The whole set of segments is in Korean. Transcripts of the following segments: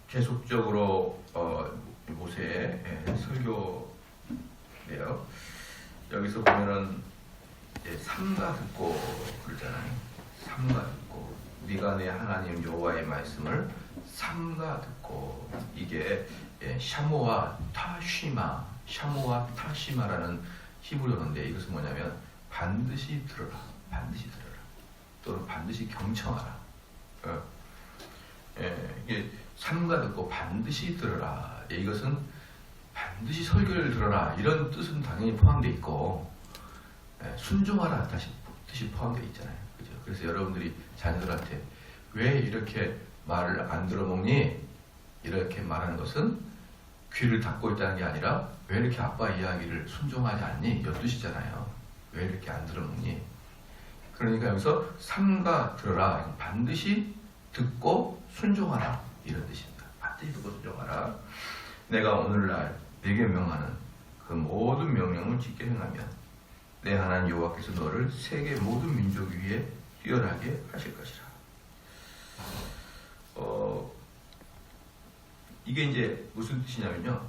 계속적으로 모세의 설교인데요. 여기서 보면은 삼가 듣고 그러잖아요. 삼가 듣고 네가 내 하나님 여호와의 말씀을 삼가 듣고, 이게 샤모와 타시마라는 히브리어인데, 이것은 뭐냐면 반드시 들어라, 반드시 들어라, 또는 반드시 경청하라. 이게 삼가 듣고 반드시 들어라. 이것은 반드시 설교를 들어라, 이런 뜻은 당연히 포함되어 있고, 순종하라 뜻이 포함되어 있잖아요. 그죠? 그래서 여러분들이 자녀들한테 왜 이렇게 말을 안 들어먹니? 이렇게 말하는 것은 귀를 닫고 있다는 게 아니라 왜 이렇게 아빠 이야기를 순종하지 않니? 이런 뜻이잖아요. 왜 이렇게 안 들어먹니? 그러니까 여기서 삼가 들어라, 반드시 듣고 순종하라, 이런 뜻입니다. 반드시 듣고 순종하라. 내가 오늘날 네게 명하는 그 모든 명령을 지켜 행하면 내 하나님 여호와께서 너를 세계 모든 민족 위에 뛰어나게 하실 것이라. 이게 이제 무슨 뜻이냐면요,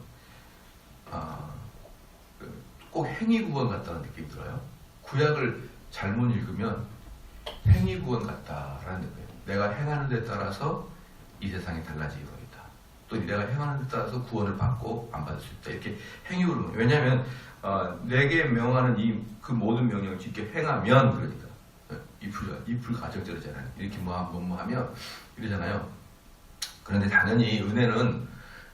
꼭 행위구원 같다는 느낌이 들어요. 구약을 잘못 읽으면 행위구원 같다라는 거예요. 내가 행하는 데 따라서 이 세상이 달라지게 되겠다. 또 내가 행하는 데 따라서 구원을 받고 안 받을 수 있다. 이렇게 행위구원. 왜냐하면 내게 명하는 그 모든 명령을 지켜 행하면, 그러니까 이풀 가정절이잖아요. 이렇게 뭐 하면 이러잖아요. 그런데 당연히 은혜는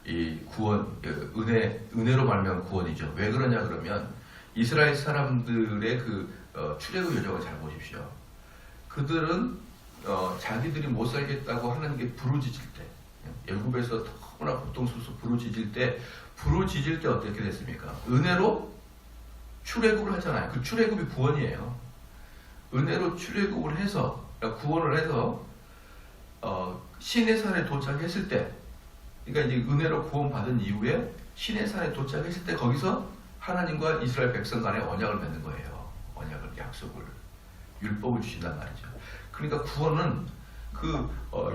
이 구원, 은혜로 말미암은 구원이죠. 왜 그러냐 그러면 이스라엘 사람들의 출애굽 여정을 잘 보십시오. 그들은 자기들이 못 살겠다고 하나님께 부르짖을 때, 애굽에서 너무나 고통스러워서 부르짖을 때 어떻게 됐습니까? 은혜로 출애굽을 하잖아요. 그 출애굽이 구원이에요. 은혜로 출애굽을 해서, 그러니까 구원을 해서 시내산에 도착했을 때, 그러니까 이제 은혜로 구원받은 이후에 시내산에 도착했을 때 거기서 하나님과 이스라엘 백성 간에 언약을 맺는 거예요. 언약을, 약속을, 율법을 주신단 말이죠. 그러니까 구원은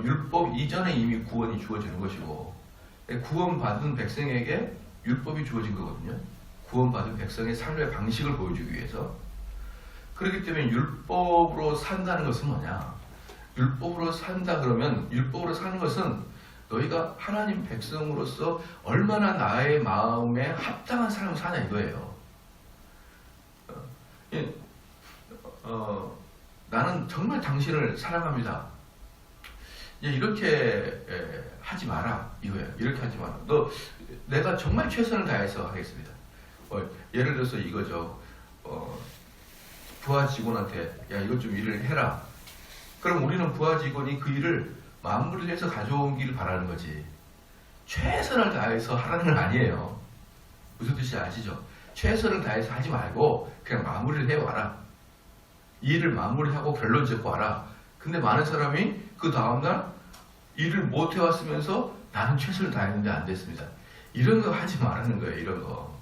율법 이전에 이미 구원이 주어지는 것이고, 구원받은 백성에게 율법이 주어진 거거든요. 구원받은 백성의 삶의 방식을 보여주기 위해서. 그렇기 때문에 율법으로 산다는 것은 뭐냐? 율법으로 산다 그러면, 율법으로 사는 것은 너희가 하나님 백성으로서 얼마나 나의 마음에 합당한 삶을 사냐 이거예요. 나는 정말 당신을 사랑합니다. 이렇게 하지 마라 이거예요. 이렇게 하지 마라. 내가 정말 최선을 다해서 하겠습니다. 예를 들어서 이거죠. 부하 직원한테 야, 이것 좀 일을 해라. 그럼 우리는 부하 직원이 그 일을 마무리를 해서 가져오기를 바라는 거지, 최선을 다해서 하라는 건 아니에요. 무슨 뜻인지 아시죠? 최선을 다해서 하지 말고 그냥 마무리를 해와라. 일을 마무리하고 결론 짓고 와라. 근데 많은 사람이 그 다음날 일을 못 해왔으면서 나는 최선을 다했는데 안 됐습니다. 이런 거 하지 말라는 거예요. 이런 거.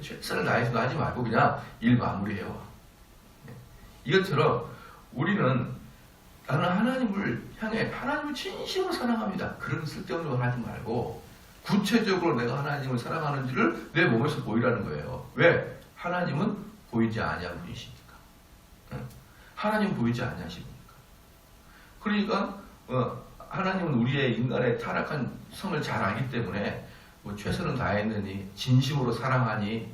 최선을 다해서 하지 말고 그냥 일 마무리해와. 이것처럼 우리는 나는 하나님을 향해 하나님을 진심으로 사랑합니다. 그런 쓸데없는 걸 하지 말고 구체적으로 내가 하나님을 사랑하는지를 내 몸에서 보이라는 거예요. 왜? 하나님은 보이지 아니한 분이시니까. 하나님은 보이지 아니하십니까? 그러니까 하나님은 우리의 인간의 타락한 성을 잘 알기 때문에 최선을 다했느니, 진심으로 사랑하니,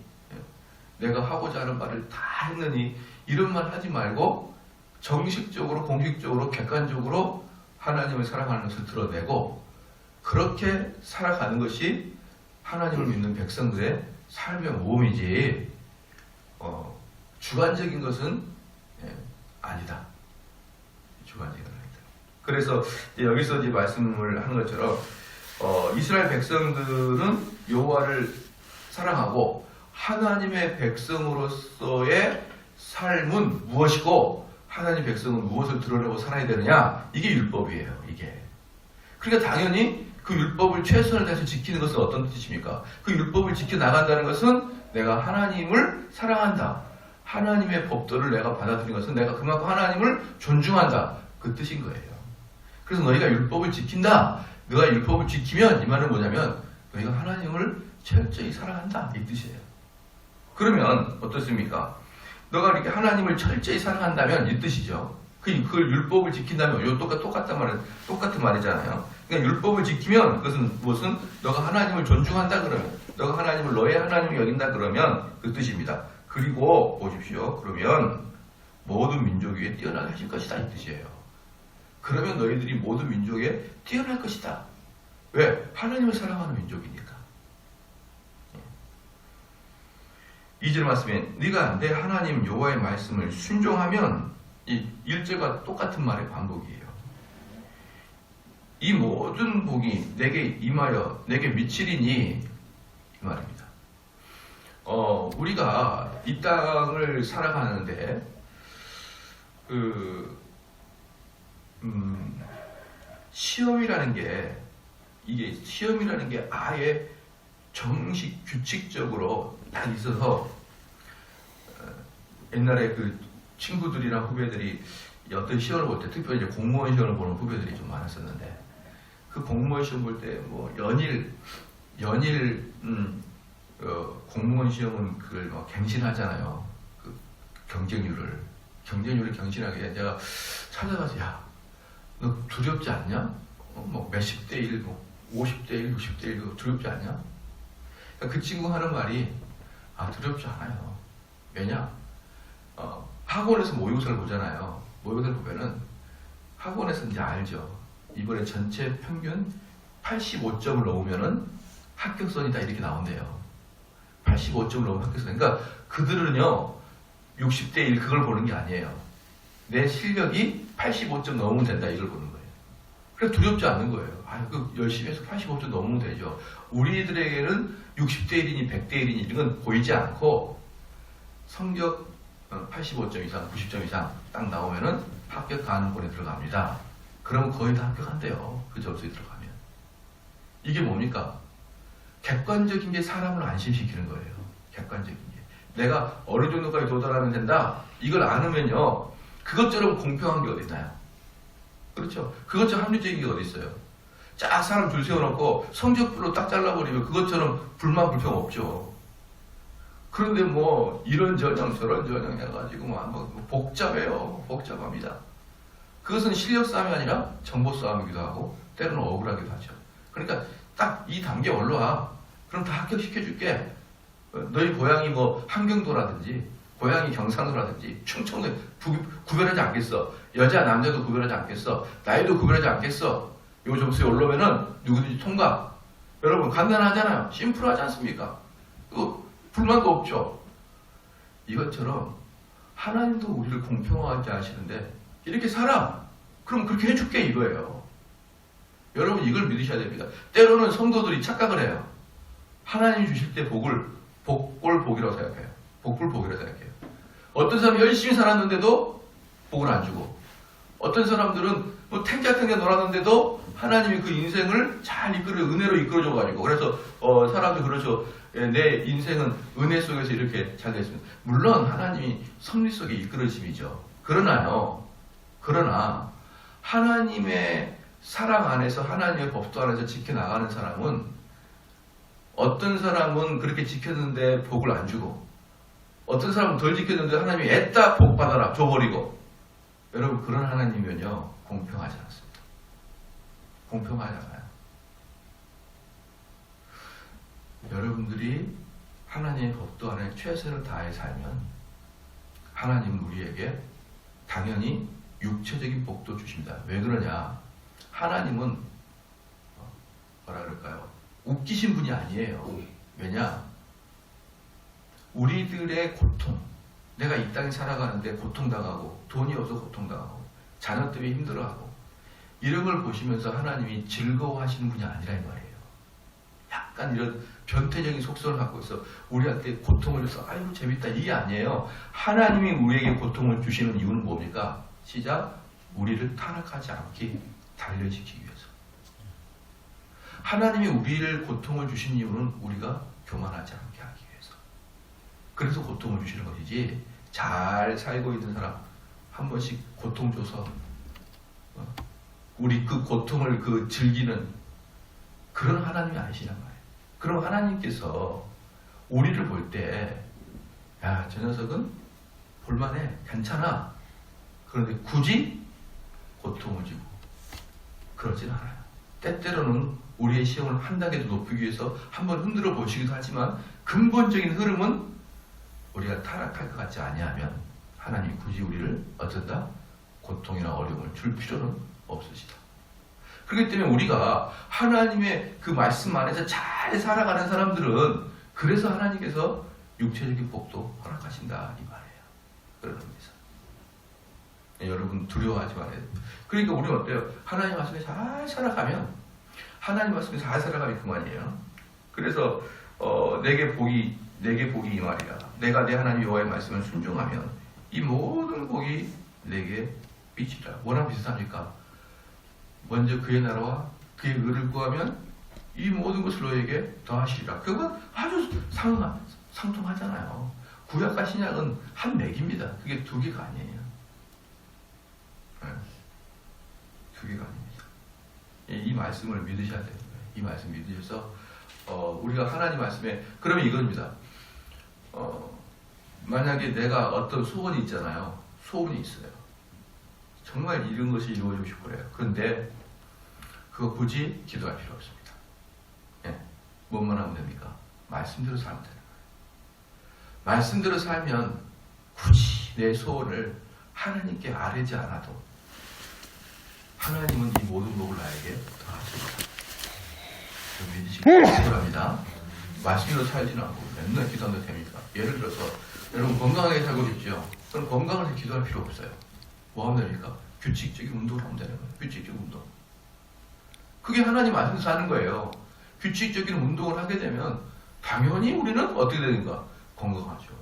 내가 하고자 하는 말을 다 했느니, 이런 말 하지 말고 정식적으로, 공식적으로, 객관적으로 하나님을 사랑하는 것을 드러내고, 그렇게 살아가는 것이 하나님을 믿는 백성들의 삶의 모험이지, 주관적인 것은 아니다. 주관적인 건 아니다. 그래서 여기서 이제 말씀을 하는 것처럼 이스라엘 백성들은 여호와를 사랑하고 하나님의 백성으로서의 삶은 무엇이고 하나님 백성은 무엇을 드러내고 살아야 되느냐, 이게 율법이에요. 이게. 그러니까 당연히 그 율법을 최선을 다해서 지키는 것은 어떤 뜻입니까? 그 율법을 지켜나간다는 것은 내가 하나님을 사랑한다, 하나님의 법도를 내가 받아들인 것은 내가 그만큼 하나님을 존중한다, 그 뜻인 거예요. 그래서 너희가 율법을 지킨다, 너가 율법을 지키면 이 말은 뭐냐면 너희가 하나님을 철저히 사랑한다 이 뜻이에요. 그러면 어떻습니까? 너가 이렇게 하나님을 철저히 사랑한다면 이 뜻이죠. 그걸 율법을 지킨다면 요 똑같은 말이잖아요. 그러니까 율법을 지키면 그것은 무엇은 너가 하나님을 존중한다 그러면 너가 하나님을 너의 하나님을 여긴다 그러면 그 뜻입니다. 그리고 보십시오. 그러면 모든 민족 위에 뛰어나게 하실 것이다 이 뜻이에요. 그러면 너희들이 모든 민족에 뛰어날 것이다. 왜? 하나님을 사랑하는 민족이니까. 2절 말씀에 네가 내 하나님 여호와의 말씀을 순종하면 이 1절과 똑같은 말의 반복이에요. 이 모든 복이 내게 임하여 내게 미치리니 이 말입니다. 우리가 이 땅을 살아가는데 시험이라는 게 아예 정식 규칙적으로 딱 있어서 옛날에 그 친구들이랑 후배들이 어떤 시험을 볼 때 특별히 이제 공무원 시험을 보는 후배들이 좀 많았었는데 그 공무원 시험 볼 때 뭐 연일 공무원 시험은 그걸 막 갱신하잖아요. 그 경쟁률을 갱신하게 내가 찾아가서 야, 너 두렵지 않냐? 뭐 몇십 대 1, 뭐 50대 1, 60대 1 두렵지 않냐? 그 친구 하는 말이 두렵지 않아요. 왜냐? 학원에서 모의고사를 보잖아요. 모의고사를 보면은 학원에서 이제 알죠. 이번에 전체 평균 85점을 넘으면은 합격선이다 이렇게 나온대요. 85점을 넘으면 합격선. 그러니까 그들은요 60대 1 그걸 보는 게 아니에요. 내 실력이 85점 넘으면 된다 이걸 보는 거예요. 그래서 두렵지 않는 거예요. 열심히 해서 85점 넘으면 되죠. 우리들에게는 60대 1이니 100대 1이니 이건 보이지 않고 성적 85점 이상, 90점 이상 딱 나오면은 합격 가능권에 들어갑니다. 그러면 거의 다 합격한대요. 그 점수에 들어가면. 이게 뭡니까? 객관적인 게 사람을 안심시키는 거예요. 객관적인 게. 내가 어느 정도까지 도달하면 된다. 이걸 안으면요. 그것처럼 공평한 게 어디 있나요? 그렇죠. 그것처럼 합리적인 게 어디 있어요? 쫙 사람 줄 세워놓고 성적별로 딱 잘라버리면 그것처럼 불만 불평 없죠. 그런데 뭐 이런 전형 저런 전형 해가지고 뭐 복잡해요. 복잡합니다. 그것은 실력 싸움이 아니라 정보 싸움이기도 하고 때로는 억울하기도 하죠. 그러니까 딱 이 단계 올라와. 그럼 다 합격시켜줄게. 너희 고향이 뭐 함경도라든지 고향이 경상도라든지 충청도 구별하지 않겠어. 여자 남자도 구별하지 않겠어. 나이도 구별하지 않겠어. 요 점수에 올라오면은 누구든지 통과. 여러분 간단하잖아요. 심플하지 않습니까? 불만도 없죠. 이것처럼 하나님도 우리를 공평하게 하시는데 이렇게 살아. 그럼 그렇게 해줄게 이거예요. 여러분 이걸 믿으셔야 됩니다. 때로는 성도들이 착각을 해요. 하나님이 주실 때 복이라고 생각해요. 복이라고 생각해요. 어떤 사람이 열심히 살았는데도 복을 안 주고 어떤 사람들은 뭐 탱자탱자 놀았는데도 하나님이 그 인생을 잘 은혜로 이끌어줘가지고 그래서 사람들 그러죠. 내 인생은 은혜 속에서 이렇게 잘 됐습니다. 물론 하나님이 섭리 속에 이끌어짐이죠. 그러나 하나님의 사랑 안에서 하나님의 법도 안에서 지켜나가는 사람은 어떤 사람은 그렇게 지켰는데 복을 안 주고 어떤 사람은 덜 지켰는데 하나님이 애따 복 받아라 줘버리고 여러분 그런 하나님이면요 공평하지 않습니다. 공평하지 않아요. 여러분들이 하나님의 법도 안에 최선을 다해 살면 하나님은 우리에게 당연히 육체적인 복도 주십니다. 왜 그러냐? 하나님은 뭐라 그럴까요? 웃기신 분이 아니에요. 왜냐? 우리들의 고통, 내가 이 땅에 살아가는데 고통당하고 돈이 없어 고통당하고 자녀 때문에 힘들어하고 이런 걸 보시면서 하나님이 즐거워하시는 분이 아니라 이 말이에요. 약간 이런 변태적인 속성을 갖고 있어 우리한테 고통을 줘서 아이고 재밌다 이게 아니에요. 하나님이 우리에게 고통을 주시는 이유는 뭡니까? 시작 우리를 타락하지 않게 달려지기 위해서. 하나님이 우리를 고통을 주신 이유는 우리가 교만하지 않게 하기 위해서. 그래서 고통을 주시는 것이지 잘 살고 있는 사람 한 번씩 고통 줘서 우리 그 고통을 즐기는 그런 하나님이 아니시란 말이에요. 그럼 하나님께서 우리를 볼 때, 야, 저 녀석은 볼만해, 괜찮아. 그런데 굳이 고통을 주고 그러진 않아요. 때때로는 우리의 시험을 한 단계 더 높이기 위해서 한번 흔들어 보시기도 하지만 근본적인 흐름은 우리가 타락할 것 같지 아니하면 하나님이 굳이 우리를 어쩐다? 고통이나 어려움을 줄 필요는 없으시다. 그렇기 때문에 우리가 하나님의 그 말씀 안에서 잘 살아가는 사람들은 그래서 하나님께서 육체적인 복도 허락하신다 이 말이에요. 그런 의미에서 여러분 두려워하지 말아요. 그러니까 우리는 어때요? 하나님 말씀에 잘 살아가면 하나님 말씀에 잘 살아가면 그만이에요. 그래서 내게 복이 이 말이야. 내가 내 하나님 여호와의 말씀을 순종하면 이 모든 복이 내게 미치리라. 뭐랑 비슷합니까? 먼저 그의 나라와 그의 의를 구하면 이 모든 것을 너에게 더하시리라. 그건 아주 상통하잖아요. 구약과 신약은 한 맥입니다. 그게 두 개가 아니에요. 네. 두 개가 아닙니다. 이 말씀을 믿으셔야 됩니다. 이 말씀 믿으셔서 우리가 하나님 말씀에 그러면 이겁니다. 만약에 내가 어떤 소원이 있잖아요. 소원이 있어요. 정말 이런 것이 이루어지고 싶어요. 그런데 그거 굳이 기도할 필요 없습니다. 예. 뭐만 하면 됩니까? 말씀대로 살면 되는 거예요. 말씀대로 살면 굳이 내 소원을 하나님께 아뢰지 않아도 하나님은 이 모든 복을 나에게 더하십니다. 믿으시기 바랍니다. 말씀대로 살지는 않고 맨날 기도하면 됩니까? 예를 들어서 여러분 건강하게 살고 싶죠? 그럼 건강을 위해서 기도할 필요 없어요. 뭐 하면 됩니까? 규칙적인 운동을 하면 되는 거예요. 규칙적인 운동. 그게 하나님 말씀에서 사는 거예요. 규칙적인 운동을 하게 되면 당연히 우리는 어떻게 되는가? 건강하죠.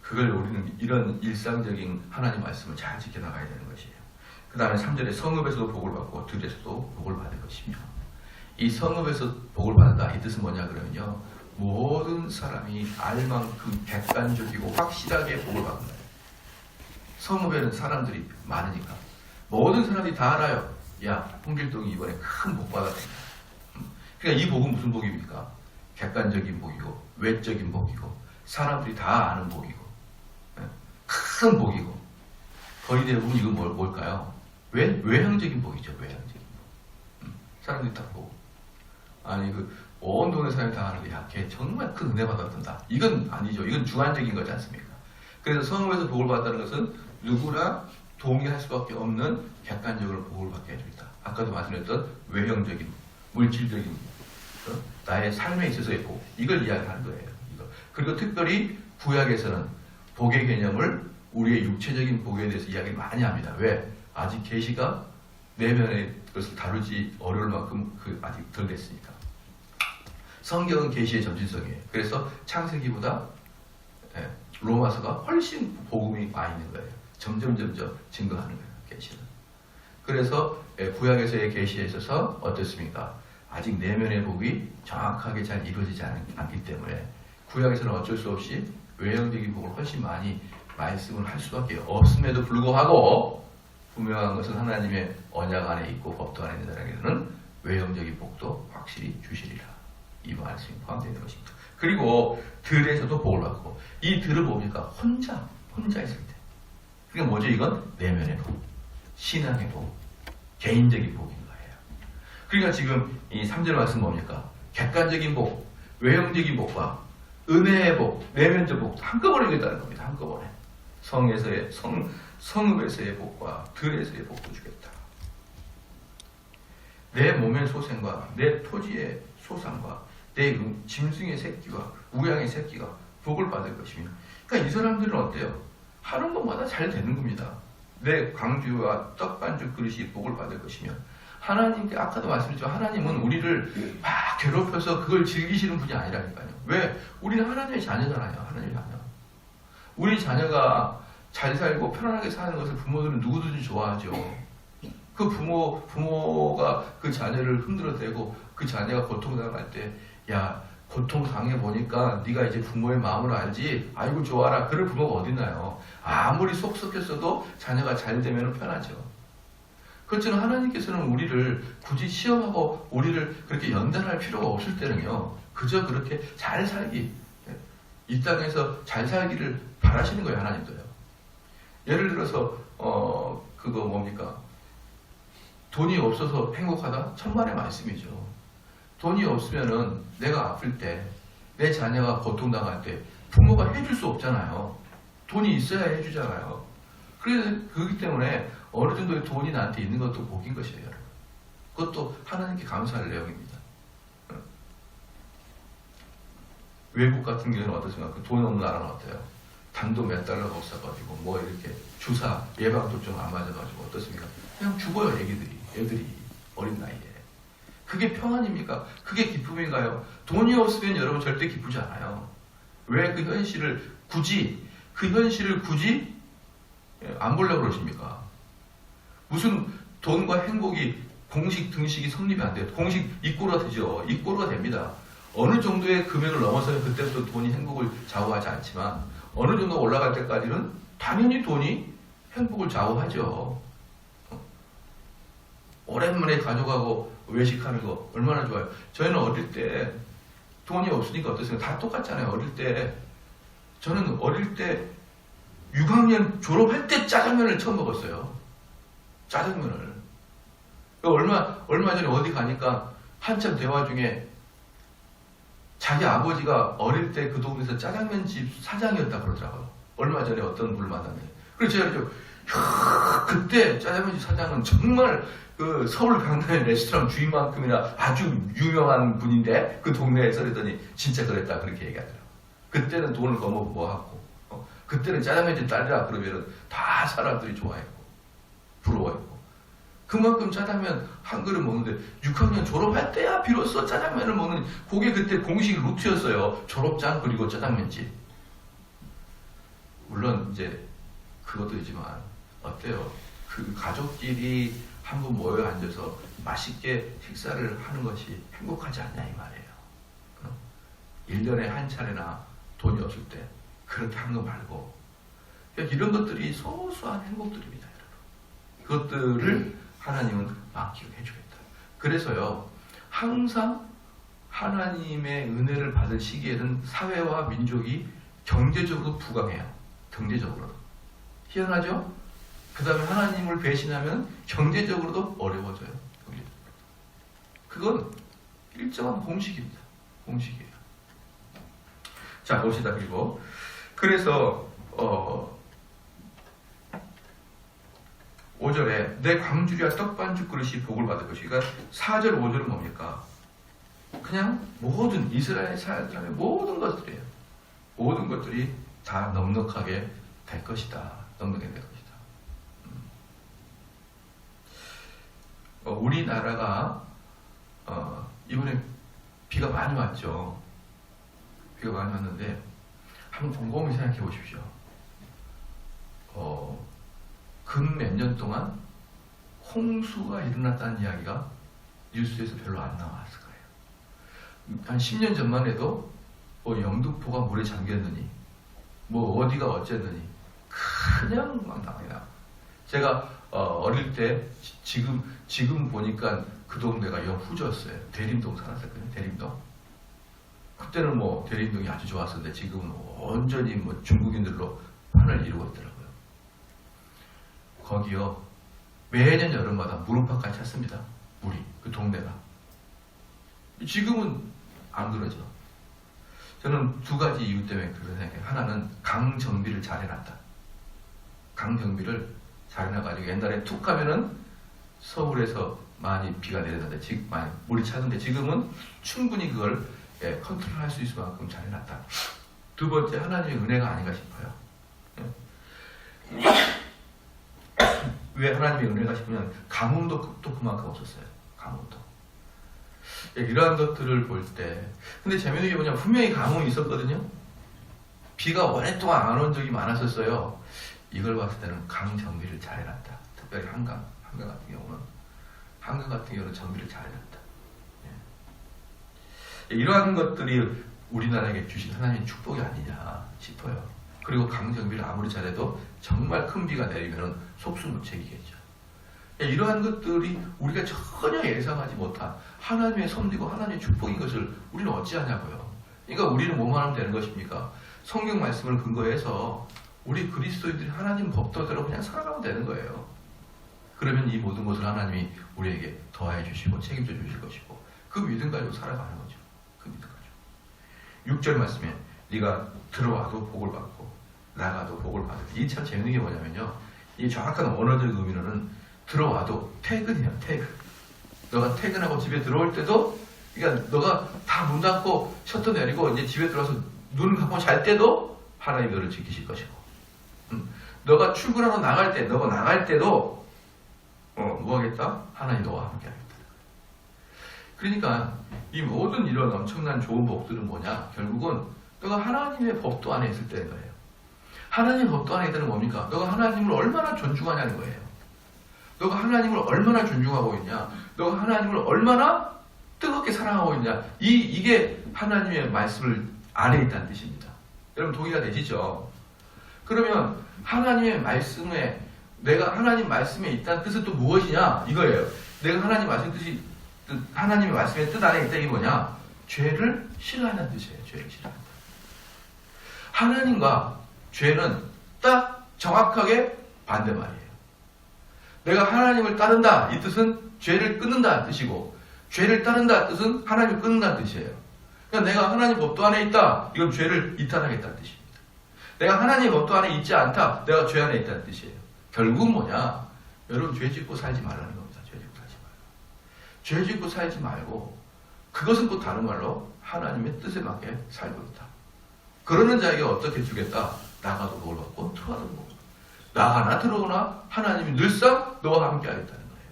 그걸 우리는 이런 일상적인 하나님 말씀을 잘 지켜나가야 되는 것이에요. 그 다음에 3절에 성읍에서도 복을 받고 들에서도 복을 받을 것이며, 이 성읍에서 복을 받는다 이 뜻은 뭐냐 그러면요, 모든 사람이 알 만큼 객관적이고 확실하게 복을 받는 거예요. 성읍에는 사람들이 많으니까 모든 사람들이 다 알아요. 야, 홍길동이 이번에 큰 복 받았다. 그러니까 이 복은 무슨 복입니까? 객관적인 복이고 외적인 복이고 사람들이 다 아는 복이고 큰 복이고, 거의 대부분 이건 뭘까요? 외형적인 복이죠. 외형적인 복. 사람들이 딱 보고, 아니 온 동네 사람이 다 아는 게, 야, 걔 정말 큰 은혜 받았던다. 이건 아니죠. 이건 주관적인 거지 않습니까? 그래서 성읍에서 복을 받다는 것은 누구나 동의할 수밖에 없는 객관적으로 복을 받게 해줍니다. 아까도 말씀드렸던 외형적인, 물질적인, 나의 삶에 있어서의 복, 이걸 이야기하는 거예요. 이거. 그리고 특별히 구약에서는 복의 개념을 우리의 육체적인 복에 대해서 이야기를 많이 합니다. 왜? 아직 계시가 내면의 것을 다루지 어려울 만큼 아직 덜 됐으니까. 성경은 계시의 점진성이에요. 그래서 창세기보다 로마서가 훨씬 복음이 많이 있는 거예요. 점점 증거하는 거예요. 계시는. 그래서 구약에서의 계시에 있어서 어떻습니까? 아직 내면의 복이 정확하게 잘 이루어지지 않기 때문에 구약에서는 어쩔 수 없이 외형적인 복을 훨씬 많이 말씀을 할 수밖에 없음에도 불구하고 분명한 것은 하나님의 언약 안에 있고 법도 안에 있는 자에게는 외형적인 복도 확실히 주시리라. 이 말씀이 포함되는 것입니다. 그리고 들에서도 복을 받고, 이 들을 뭡니까? 혼자 있을 때. 그러니까 뭐죠? 이건 내면의 복, 신앙의 복, 개인적인 복인 거예요. 그러니까 지금 이 3절 말씀 뭡니까? 객관적인 복, 외형적인 복과 은혜의 복, 내면적 복도 한꺼번에 주겠다는 겁니다. 한꺼번에. 성읍에서의 복과 들에서의 복도 주겠다. 내 몸의 소생과 내 토지의 소산과 내 짐승의 새끼와 우양의 새끼가 복을 받을 것이며, 그러니까 이 사람들은 어때요? 하는 것마다 잘 되는 겁니다. 내 광주와 떡반죽 그릇이 복을 받을 것이며, 하나님께 아까도 말씀드렸죠. 하나님은 우리를 막 괴롭혀서 그걸 즐기시는 분이 아니라니까요. 왜? 우리는 하나님의 자녀잖아요. 하나님의 자녀. 우리 자녀가 잘 살고 편안하게 사는 것을 부모들은 누구든지 좋아하죠. 그 부모가 그 자녀를 흔들어대고 그 자녀가 고통당할 때, 야, 고통당해 보니까 네가 이제 부모의 마음을 알지, 아이고 좋아라, 그럴 부모가 어딨나요? 아무리 속 썩혔어도 자녀가 잘 되면 편하죠. 그렇지만 하나님께서는 우리를 굳이 시험하고 우리를 그렇게 연단할 필요가 없을 때는요, 그저 그렇게 잘 살기, 이 땅에서 잘 살기를 바라시는 거예요, 하나님도요. 예를 들어서 그거 뭡니까? 돈이 없어서 행복하다? 천만의 말씀이죠. 돈이 없으면은 내가 아플 때, 내 자녀가 고통당할 때 부모가 해줄 수 없잖아요. 돈이 있어야 해주잖아요. 그렇기 때문에 어느 정도의 돈이 나한테 있는 것도 복인 것이에요, 여러분. 그것도 하나님께 감사할 내용입니다. 외국 같은 경우는 어떻습니까? 돈 없는 나라는 어때요? 단도 몇 달러가 없어가지고 뭐 이렇게 주사 예방접종 안 맞아가지고 어떻습니까? 그냥 죽어요, 애들이 어린 나이에. 그게 평안입니까? 그게 기쁨인가요? 돈이 없으면 여러분 절대 기쁘지 않아요. 왜 그 현실을 굳이 안 보려고 그러십니까? 무슨 돈과 행복이 공식 등식이 성립이 안 돼요. 공식 이꼬르가 되죠. 이꼬르가 됩니다. 어느 정도의 금액을 넘어서면 그때부터 돈이 행복을 좌우하지 않지만 어느 정도 올라갈 때까지는 당연히 돈이 행복을 좌우하죠. 오랜만에 가져가고 외식하는 거 얼마나 좋아요. 저희는 어릴 때 돈이 없으니까 어떻습니까? 다 똑같잖아요. 저는 어릴 때 6학년 졸업할 때 짜장면을 처음 먹었어요. 짜장면을. 얼마 전에 어디 가니까 한참 대화 중에 자기 아버지가 어릴 때 그 동네에서 짜장면집 사장이었다 그러더라고요. 얼마 전에 어떤 분을 만났는데. 그래서 제가 그때 짜장면집 사장은 정말 그 서울 강남의 레스토랑 주인만큼이나 아주 유명한 분인데 그 동네에서 그랬더니 진짜 그랬다 그렇게 얘기하더라고요. 그때는 돈을 거머쥐고 뭐하고 그때는 짜장면집 딸이라 그러면 다 사람들이 좋아했고 부러워했고 그만큼 짜장면 한 그릇 먹는데 6학년 졸업할 때야 비로소 짜장면을 먹는 그게 그때 공식 루트였어요. 졸업장 그리고 짜장면집. 물론 이제 그것도 있지만 어때요? 그 가족끼리 한번 모여 앉아서 맛있게 식사를 하는 것이 행복하지 않냐 이 말이에요. 1년에 한 차례나 돈이 없을 때 그렇게 하는 거 말고 이런 것들이 소소한 행복들입니다. 여러분. 그것들을 하나님은 맡기게 해주겠다. 그래서요 항상 하나님의 은혜를 받을 시기에는 사회와 민족이 경제적으로 부강해요. 경제적으로도. 희한하죠? 그 다음에 하나님을 배신하면 경제적으로도 어려워져요. 그건 일정한 공식입니다. 공식이에요. 자, 봅시다. 그래서 5절에 내 광주리와 떡반죽 그릇이 복을 받을 것이. 그러니까 4절 5절은 뭡니까? 그냥 모든 이스라엘 사람들의 모든 것들이에요. 모든 것들이 다 넉넉하게 될 것이다. 넉넉하게 될 것이다. 우리나라가 이번에 비가 많이 왔죠. 비가 많이 왔는데 한번 곰곰이 생각해 보십시오. 근 몇 년 동안 홍수가 일어났다는 이야기가 뉴스에서 별로 안 나왔을 거예요. 한 10년 전만 해도 영등포가 물에 잠겼느니 어디가 어쨌느니 그냥 막 나와요. 제가 어릴 때 지금 보니까 그 동네가 영후졌어요. 대림동 살았었거든요. 대림동. 그때는 대림동이 아주 좋았었는데 지금은 온전히 중국인들로 판을 이루고 있더라고요. 거기요 매년 여름마다 무릎팍까지 찼습니다. 물이 그 동네가. 지금은 안 그러죠. 저는 두 가지 이유 때문에 그렇게 생각해요. 하나는 강 정비를 잘 해놨다. 강 정비를 잘 해놔가지고 옛날에 툭 하면은 서울에서 많이 비가 내렸는데 지금 많이 물이 차는데 지금은 충분히 그걸 컨트롤할 수 있을 만큼 잘 해놨다. 두 번째 하나님의 은혜가 아닌가 싶어요. 왜 하나님의 은혜가 싶으면 가뭄도 또 그만큼 없었어요. 가뭄도. 이러한 것들을 볼 때 근데 재미있는 게 뭐냐면 분명히 가뭄이 있었거든요. 비가 오랫동안 안 온 적이 많았었어요. 이걸 봤을 때는 강 정비를 잘 해놨다. 특별히 한강 같은 경우는 정비를 잘 해놨다. 이러한 것들이 우리나라에게 주신 하나님의 축복이 아니냐 싶어요. 그리고 강 정비를 아무리 잘해도 정말 큰 비가 내리면 속수무책이겠죠. 이러한 것들이 우리가 전혀 예상하지 못한 하나님의 섭리고 하나님의 축복인 것을 우리는 어찌하냐고요. 그러니까 우리는 뭐만 하면 되는 것입니까? 성경 말씀을 근거해서 우리 그리스도인들이 하나님 법도대로 그냥 살아가면 되는 거예요. 그러면 이 모든 것을 하나님이 우리에게 더해 주시고 책임져 주실 것이고 그 믿음 가지고 살아가는 거죠. 그 믿음 가지고. 6절 말씀에 네가 들어와도 복을 받고 나가도 복을 받을. 이게 참 재밌는 게 뭐냐면요. 이 정확한 원어적 의미로는 들어와도 퇴근이야. 퇴근. 너가 퇴근하고 집에 들어올 때도 그러니까 너가 다 문 닫고 셔터 내리고 이제 집에 들어와서 눈 감고 잘 때도 하나님이 너를 지키실 것이고 너가 출근하고 나갈 때 너가 나갈 때도 뭐 하겠다? 하나님 너와 함께 하겠다. 그러니까 이 모든 이런 엄청난 좋은 복들은 뭐냐? 결국은 너가 하나님의 법도 안에 있을 때인 거예요. 하나님의 법도 안에 있다는 뭡니까? 너가 하나님을 얼마나 존중하냐는 거예요. 너가 하나님을 얼마나 존중하고 있냐? 너가 하나님을 얼마나 뜨겁게 사랑하고 있냐? 이게 하나님의 말씀을 안에 있다는 뜻입니다. 여러분 동의가 되시죠? 그러면 하나님의 말씀에 내가 하나님 말씀에 있다는 뜻은 또 무엇이냐? 이거예요. 내가 하나님 말씀 뜻이 하나님의 말씀의 뜻 안에 있다 이게 뭐냐? 죄를 싫어하는 뜻이에요. 죄를 싫어한다. 하나님과 죄는 딱 정확하게 반대말이에요. 내가 하나님을 따른다 이 뜻은 죄를 끊는다는 뜻이고 죄를 따른다 뜻은 하나님을 끊는다는 뜻이에요. 그러니까 내가 하나님 법도 안에 있다 이건 죄를 이탈하겠다는 뜻입니다. 내가 하나님 법도 안에 있지 않다 내가 죄 안에 있다는 뜻이에요. 결국은 뭐냐? 여러분 죄 짓고 살지 말라는 겁니다. 죄 짓고 살지 말고. 죄 짓고 살지 말고 그것은 또 다른 말로 하나님의 뜻에 맞게 살고 있다. 그러는 자에게 어떻게 주겠다? 나가도 복을 받고 들어가도 복을 받고 나가나 들어오나 하나님이 늘상 너와 함께 하겠다는 거예요.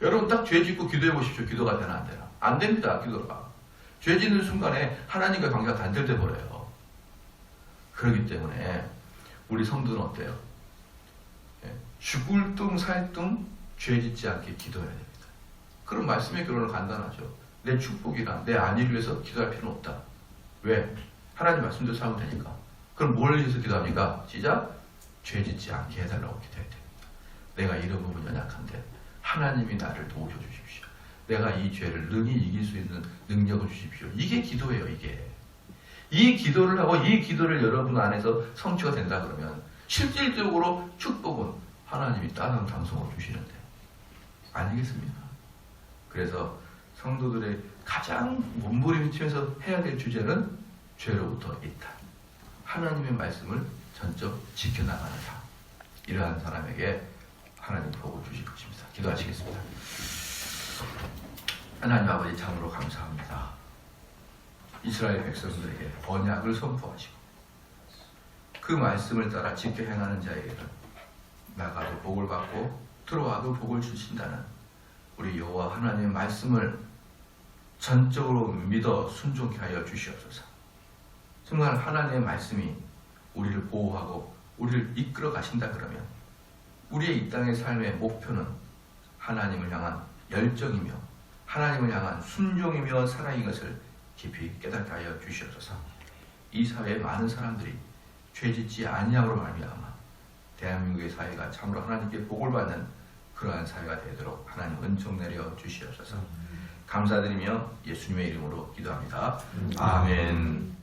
여러분 딱 죄 짓고 기도해 보십시오. 기도가 되나 안 되나? 안 됩니다. 기도가. 죄 짓는 순간에 하나님과의 관계가 단절돼 버려요. 그렇기 때문에 우리 성도는 어때요? 죽을 둥 살 둥 죄 짓지 않게 기도해야 됩니다. 그럼 말씀의 결론은 간단하죠. 내 축복이나 내 안위를 위해서 기도할 필요는 없다. 왜? 하나님 말씀대로 살면 되니까. 그럼 뭘 위해서 기도합니까? 시작. 죄 짓지 않게 해달라고 기도해야 됩니다. 내가 이런 부분 연약한데 하나님이 나를 도우셔 주십시오. 내가 이 죄를 능히 이길 수 있는 능력을 주십시오. 이게 기도예요. 이게. 이 기도를 하고 이 기도를 여러분 안에서 성취가 된다 그러면 실질적으로 축복은 하나님이 다른 당성을 주시는데 아니겠습니까? 그래서 성도들의 가장 몸부림치면서 해야 될 주제는 죄로부터 이탈. 하나님의 말씀을 전적 지켜나가는 삶. 이러한 사람에게 하나님 복을 주실 것입니다. 기도하시겠습니다. 하나님 아버지 참으로 감사합니다. 이스라엘 백성들에게 언약을 선포하시고 그 말씀을 따라 지켜 행하는 자에게는 나가도 복을 받고 들어와도 복을 주신다는 우리 여호와 하나님의 말씀을 전적으로 믿어 순종케 하여 주시옵소서. 정말 하나님의 말씀이 우리를 보호하고 우리를 이끌어 가신다 그러면 우리의 이 땅의 삶의 목표는 하나님을 향한 열정이며 하나님을 향한 순종이며 사랑인 것을 깊이 깨닫게 하여 주시옵소서. 이 사회의 많은 사람들이 죄짓지 아니함으로 말미암아 대한민국의 사회가 참으로 하나님께 복을 받는 그러한 사회가 되도록 하나님 은총 내려 주시옵소서. 감사드리며 예수님의 이름으로 기도합니다. 아멘.